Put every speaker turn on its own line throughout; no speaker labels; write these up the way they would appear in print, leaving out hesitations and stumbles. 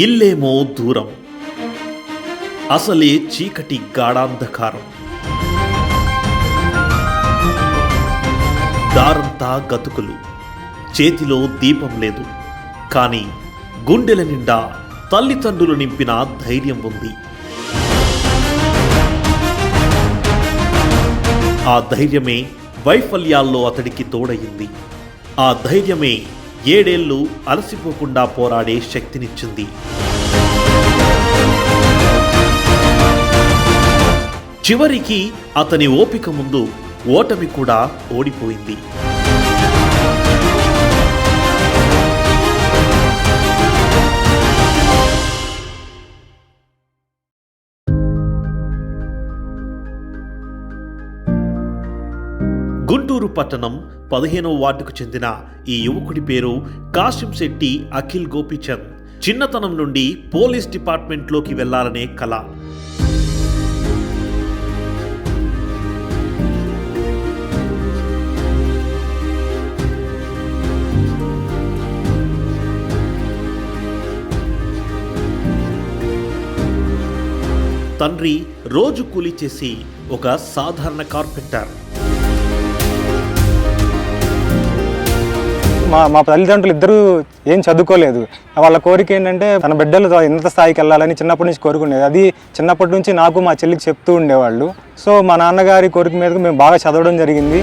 ఇల్లేమో దూరం, అసలే చీకటి గాఢాంధకారం. దారంతా గతుకులు, చేతిలో దీపం లేదు. కానీ గుండెల నిండా తల్లిదండ్రులు నింపిన ధైర్యం ఉంది. ఆ ధైర్యమే వైఫల్యాల్లో అతడికి తోడయింది. ఆ ధైర్యమే 7 ఏళ్లు అలసిపోకుండా పోరాడే శక్తినిచ్చింది. చివరికి అతని ఓపిక ముందు ఓటమి కూడా ఓడిపోయింది. గుంటూరు పట్టణం 15వ వార్డుకు చెందిన ఈ యువకుడి పేరు కాశింశెట్టి అఖిల్ గోపీచంద్. చిన్నతనం నుండి పోలీస్ డిపార్ట్మెంట్లోకి వెళ్లాలనే కల. తండ్రి రోజు కూలీ చేసి ఒక సాధారణ కార్పెంటర్.
మా తల్లిదండ్రులు ఇద్దరూ ఏం చదువుకోలేదు. వాళ్ళ కోరిక ఏంటంటే తన బిడ్డలు ఉన్నత స్థాయికి వెళ్ళాలని చిన్నప్పటి నుంచి కోరుకునేది. అది చిన్నప్పటి నుంచి నాకు మా చెల్లికి చెప్తూ ఉండేవాళ్ళు. సో మా నాన్నగారి కోరిక మీదకు మేము బాగా చదవడం జరిగింది.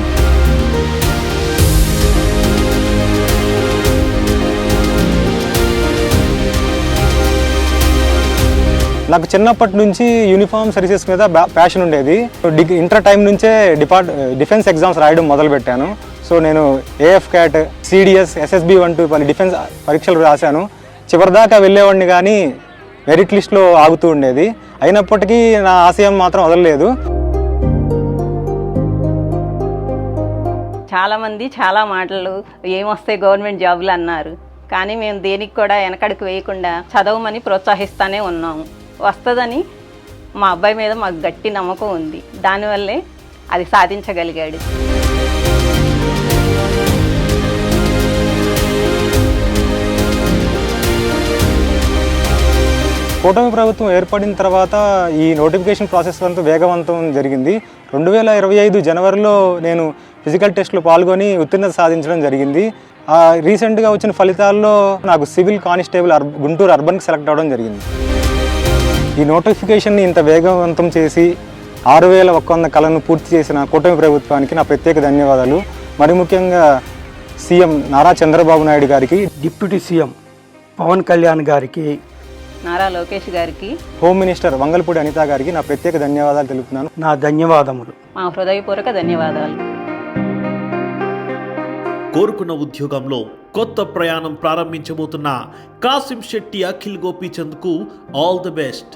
నాకు చిన్నప్పటి నుంచి యూనిఫామ్ సర్వీసెస్ మీద ప్యాషన్ ఉండేది. ఇంటర్ టైం నుంచే డిఫెన్స్ ఎగ్జామ్స్ రాయడం మొదలుపెట్టాను. సో నేను ఏఎఫ్ క్యాట్, సిడిఎస్, ఎస్ఎస్బి వంటి పలు డిఫెన్స్ పరీక్షలు రాశాను. చివరిదాకా వెళ్ళేవాడిని కానీ మెరిట్ లిస్ట్లో ఆగుతూ ఉండేది. అయినప్పటికీ నా ఆశయం మాత్రం వదలలేదు.
చాలామంది చాలా మాటలు ఏమొస్తాయి గవర్నమెంట్ జాబులు అన్నారు. కానీ మేము దేనికి కూడా వెనకడుగు వేయకుండా చదవమని ప్రోత్సహిస్తూనే ఉన్నాము. వస్తుందని మా అబ్బాయి మీద మాకు గట్టి నమ్మకం ఉంది. దానివల్లే అది సాధించగలిగాడు.
కూటమి ప్రభుత్వం ఏర్పడిన తర్వాత ఈ నోటిఫికేషన్ ప్రాసెస్ అంతా వేగవంతం జరిగింది. 2025 జనవరిలో నేను ఫిజికల్ టెస్ట్లో పాల్గొని ఉత్తీర్ణత సాధించడం జరిగింది. రీసెంట్గా వచ్చిన ఫలితాల్లో నాకు సివిల్ కానిస్టేబుల్ గుంటూరు అర్బన్కి సెలెక్ట్ అవ్వడం జరిగింది. ఈ నోటిఫికేషన్ని ఇంత వేగవంతం చేసి 6100 కళను పూర్తి చేసిన కూటమి ప్రభుత్వానికి నా ప్రత్యేక ధన్యవాదాలు. మరి ముఖ్యంగా సీఎం నారా చంద్రబాబు నాయుడు గారికి,
డిప్యూటీ సీఎం పవన్ కళ్యాణ్ గారికి,
నారా లోకేష్ గారికి,
హోమ్ మినిస్టర్ వంగలపూడి అనిత గారికి నా ప్రత్యేక ధన్యవాదాలు తెలుపుతున్నాను.
నా ధన్యవాదములు.
మా హృదయపూర్వక ధన్యవాదాలు.
కోరుకున్న ఉద్యోగంలో కొత్త ప్రయాణం ప్రారంభించబోతున్న కాశింశెట్టి అఖిల్ గోపీచంద్కు ఆల్ ది బెస్ట్.